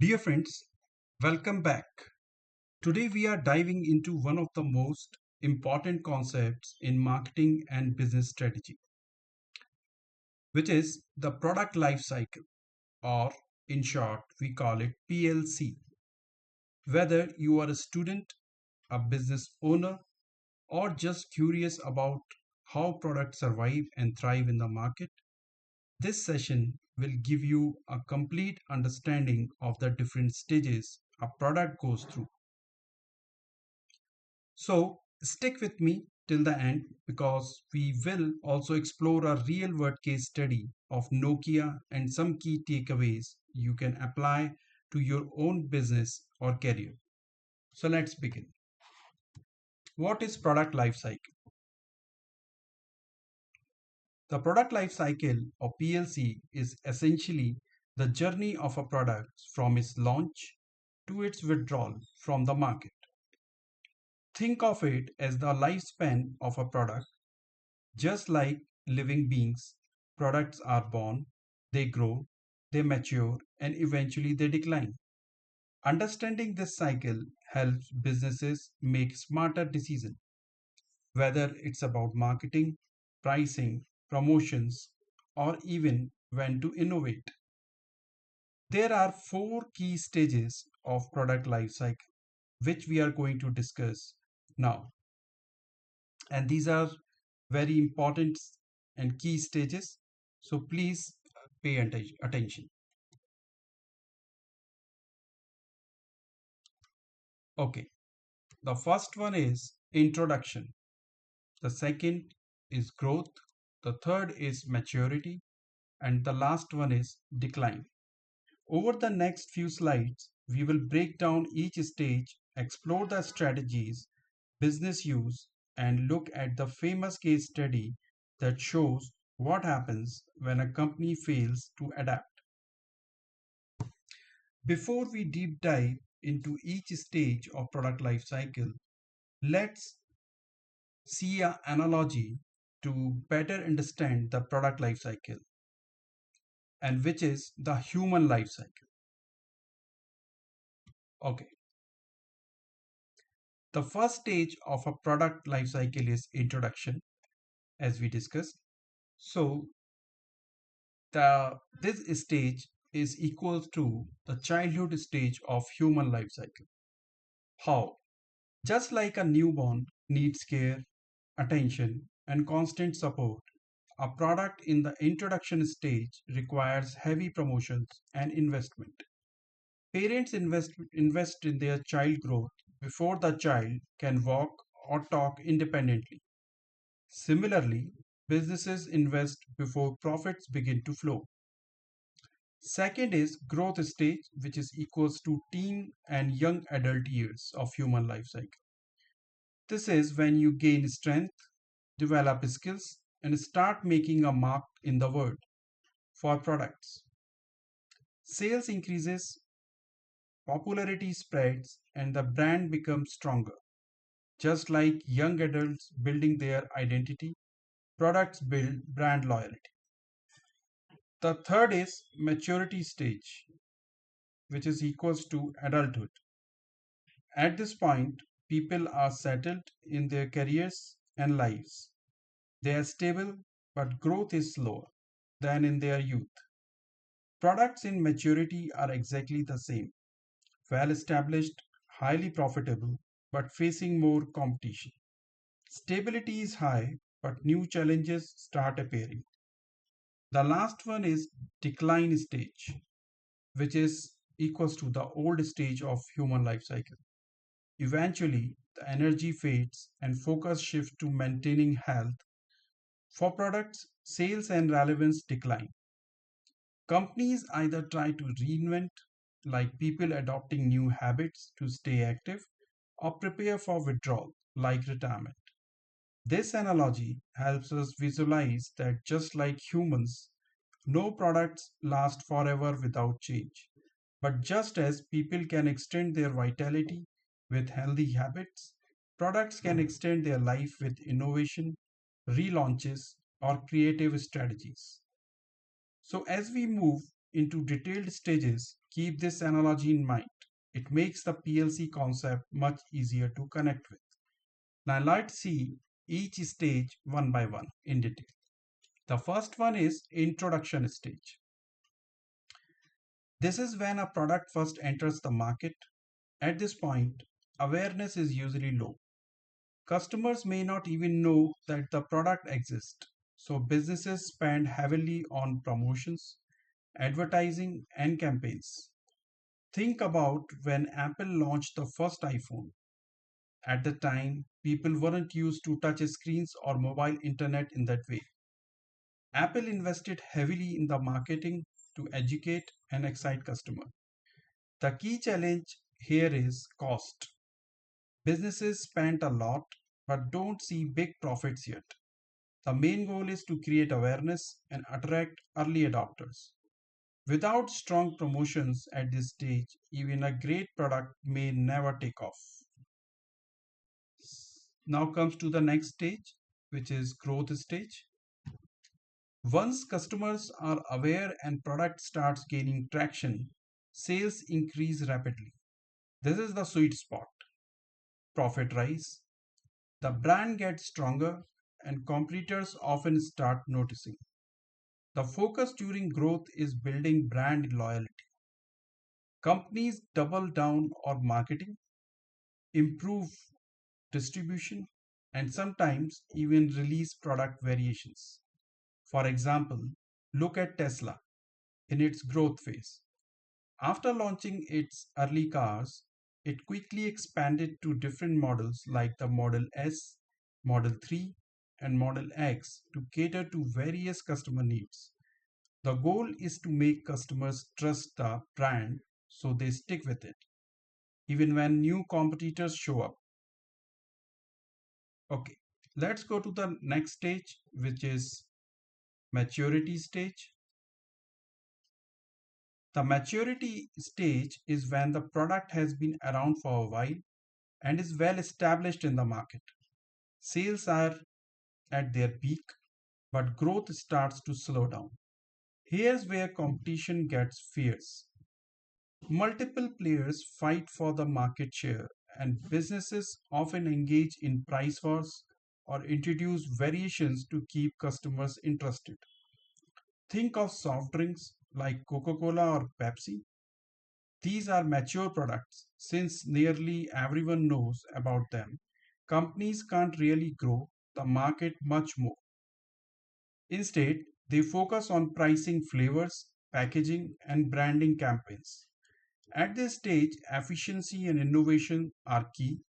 Dear friends, welcome back. Today we are diving into one of the most important concepts in marketing and business strategy, which is the product life cycle, or in short, we call it PLC. Whether you are a student, a business owner, or just curious about how products survive and thrive in the market, this session will give you a complete understanding of the different stages a product goes through. So stick with me till the end because we will also explore a real world case study of Nokia and some key takeaways you can apply to your own business or career. So let's begin. What is product life cycle? The product life cycle or PLC is essentially the journey of a product from its launch to its withdrawal from the market. Think of it as the lifespan of a product. Just like living beings, products are born, they grow, they mature, and eventually they decline. Understanding this cycle helps businesses make smarter decisions, whether it's about marketing, pricing, promotions, or even when to innovate. There are four key stages of product life cycle, which we are going to discuss now. And these are very important and key stages. So please pay attention. Okay, the first one is introduction, the second is growth, the third is maturity, and the last one is decline. Over the next few slides, we will break down each stage, explore the strategies business use, and look at the famous case study that shows what happens when a company fails to adapt. Before we deep dive into each stage of product life cycle, let's see an analogy to better understand the product life cycle, and which is the human life cycle. Okay, the first stage of a product life cycle is introduction, as we discussed. So the this stage is equal to the childhood stage of human life cycle. How? Just like a newborn needs care, attention, and constant support, a product in the introduction stage requires heavy promotions and investment. Parents invest in their child growth before the child can walk or talk independently. Similarly, businesses invest before profits begin to flow. Second is growth stage, which is equals to teen and young adult years of human life cycle. This is when you gain strength, develop skills, and start making a mark in the world for products. Sales increases, popularity spreads, and the brand becomes stronger. Just like young adults building their identity, products build brand loyalty. The third is maturity stage, which is equals to adulthood. At this point, people are settled in their careers and lives. They are stable, but growth is slower than in their youth. Products in maturity are exactly the same, well established, highly profitable, but facing more competition. Stability is high, but new challenges start appearing. The last one is decline stage, which is equals to the old stage of human life cycle. Eventually, the energy fades and focus shifts to maintaining health. For products, sales and relevance decline. Companies either try to reinvent, like people adopting new habits to stay active, or prepare for withdrawal, like retirement. This analogy helps us visualize that just like humans, no products last forever without change. But just as people can extend their vitality with healthy habits, products can extend their life with innovation, relaunches, or creative strategies. So, as we move into detailed stages, Keep this analogy in mind. It makes the PLC concept much easier to connect with. Now let's see each stage one by one in detail. The first one is introduction stage. This is when a product first enters the market. At this point, awareness is usually low. Customers may not even know that the product exists. So businesses spend heavily on promotions, advertising, and campaigns. Think about when Apple launched the first iPhone. At the time, people weren't used to touch screens or mobile internet in that way. Apple invested heavily in the marketing to educate and excite customers. The key challenge here is cost. Businesses spend a lot but don't see big profits yet. The main goal is to create awareness and attract early adopters. Without strong promotions at this stage, even a great product may never take off. Now comes to the next stage, which is growth stage. Once customers are aware and product starts gaining traction, sales increase rapidly. This is the sweet spot. Profit rise, the brand gets stronger, and competitors often start noticing. The focus during growth is building brand loyalty. Companies double down on marketing, improve distribution, and sometimes even release product variations. For example, look at Tesla in its growth phase. After launching its early cars, it quickly expanded to different models like the Model S, Model 3, and Model X to cater to various customer needs. The goal is to make customers trust the brand so they stick with it, even when new competitors show up. Okay, let's go to the next stage, which is maturity stage. The maturity stage is when the product has been around for a while and is well established in the market. Sales are at their peak, but growth starts to slow down. Here's where competition gets fierce. Multiple players fight for the market share, and businesses often engage in price wars or introduce variations to keep customers interested. Think of soft drinks like Coca Cola or Pepsi. These are mature products. Since nearly everyone knows about them, companies can't really grow the market much more. Instead, they focus on pricing flavors, packaging, and branding campaigns. At this stage, efficiency and innovation are key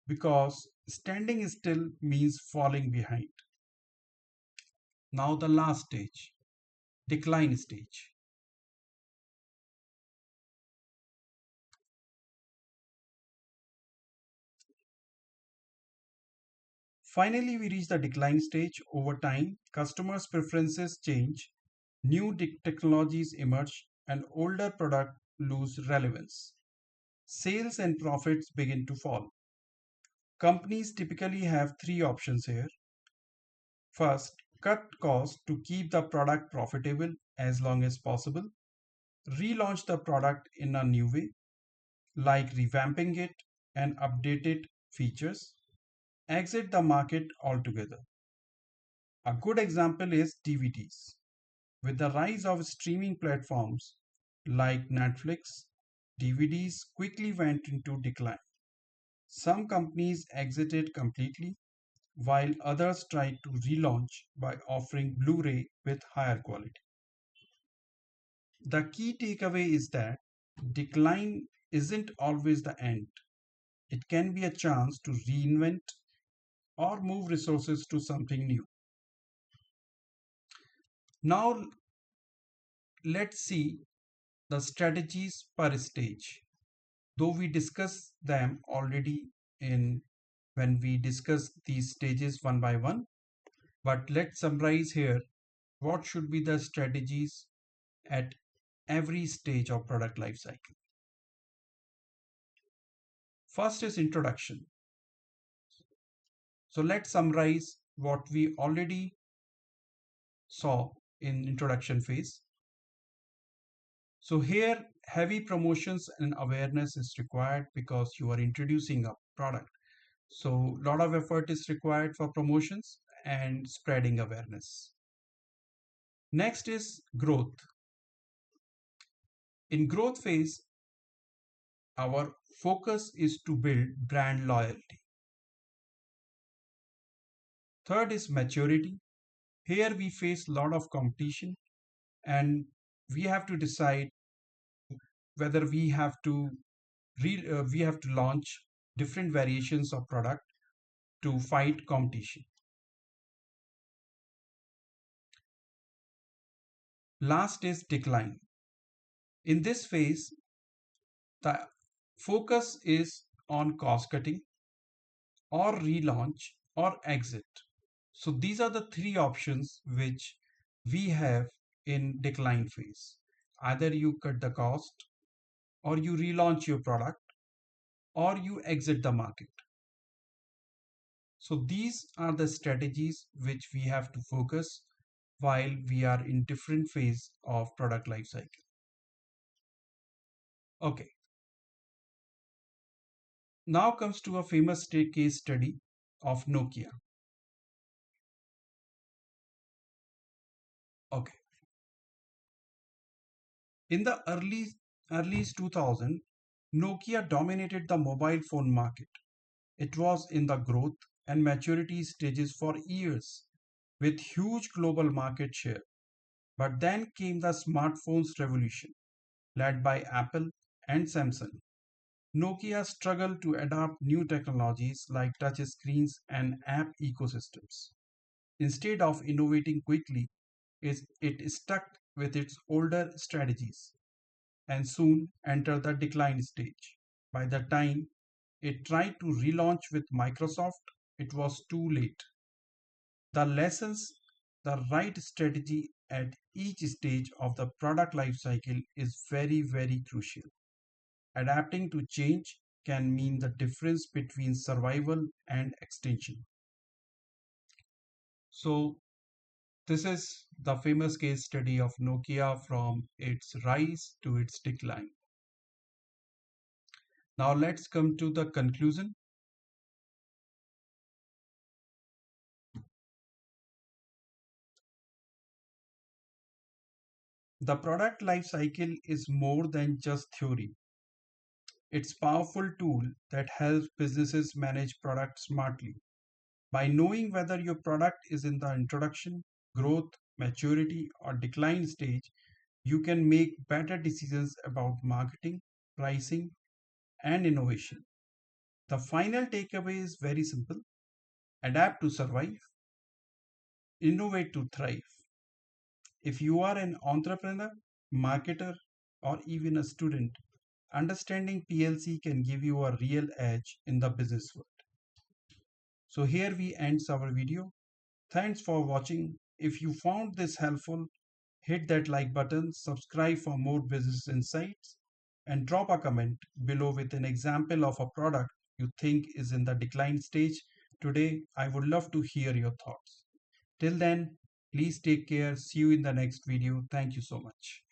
because standing still means falling behind. Now, the last stage, decline stage. Finally, we reach the decline stage. Over time, customers' preferences change, new technologies emerge, and older products lose relevance. Sales and profits begin to fall. Companies typically have three options here. First, cut costs to keep the product profitable as long as possible. Relaunch the product in a new way, like revamping it and updated features. Exit the market altogether. A good example is DVDs. With the rise of streaming platforms like Netflix, DVDs quickly went into decline. Some companies exited completely, while others tried to relaunch by offering Blu ray with higher quality. The key takeaway is that decline isn't always the end, it can be a chance to reinvent or move resources to something new. Now, let's see the strategies per stage. Though we discussed them already in when we discuss these stages one by one, but let's summarize here what should be the strategies at every stage of product lifecycle. First is introduction. So let's summarize what we already saw in introduction phase. So here heavy promotions and awareness is required because you are introducing a product. So a lot of effort is required for promotions and spreading awareness. Next is growth. In growth phase, our focus is to build brand loyalty. Third is maturity. Here we face a lot of competition and we have to decide whether we have to launch different variations of product to fight competition. Last is decline. In this phase, the focus is on cost cutting or relaunch or exit. So these are the three options which we have in decline phase. Either you cut the cost, or you relaunch your product, or you exit the market. So these are the strategies which we have to focus while we are in different phase of product life cycle. Okay, now comes to a famous case study of Nokia. Okay, in the early 2000, Nokia dominated the mobile phone market. It was in the growth and maturity stages for years with huge global market share. But then came the smartphones revolution led by Apple and Samsung. Nokia struggled to adopt new technologies like touch screens and app ecosystems. Instead of innovating quickly, it stuck with its older strategies and soon entered the decline stage. By the time it tried to relaunch with Microsoft, it was too late. The lessons, the right strategy at each stage of the product life cycle is very, very crucial. Adapting to change can mean the difference between survival and extinction. So, this is the famous case study of Nokia from its rise to its decline. Now, let's come to the conclusion. The product life cycle is more than just theory. It's a powerful tool that helps businesses manage products smartly. By knowing whether your product is in the introduction, growth, maturity, or decline stage, you can make better decisions about marketing, pricing, and innovation. The final takeaway is very simple: adapt to survive, innovate to thrive. If you are an entrepreneur, marketer, or even a student, understanding PLC can give you a real edge in the business world. So here we end our video. Thanks for watching. If you found this helpful, hit that like button, subscribe for more business insights, and drop a comment below with an example of a product you think is in the decline stage. Today, I would love to hear your thoughts. Till then, please take care. See you in the next video. Thank you so much.